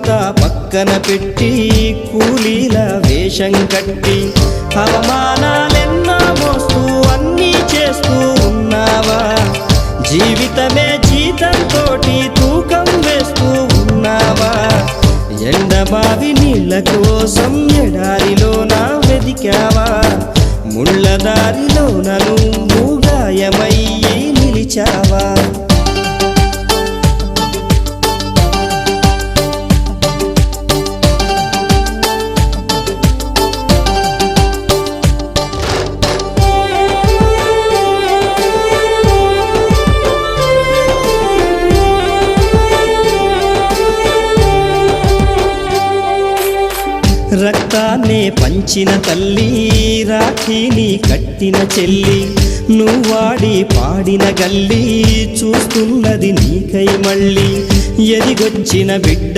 అంతా పక్కన పెట్టి కూలీల వేషం కట్టి అవమానాలెన్నో మోస్తూ అన్నీ చేస్తూ ఉన్నావా? జీవితమే జీతంతోటి తూకం వేస్తూ ఉన్నావా? ఎండమావి నీళ్ళ కోసం ఎడారిలోన వెదికావా? ముళ్ళ దారిలోన నువ్వు గాయమయ్యి నిలిచావా? రక్తాన్నే పంచిన తల్లి, రాఖీని కట్టిన చెల్లి, నువ్వాడి పాడిన గల్లి చూస్తున్నది నీకై మళ్ళీ. ఎదిగొచ్చిన బిడ్డ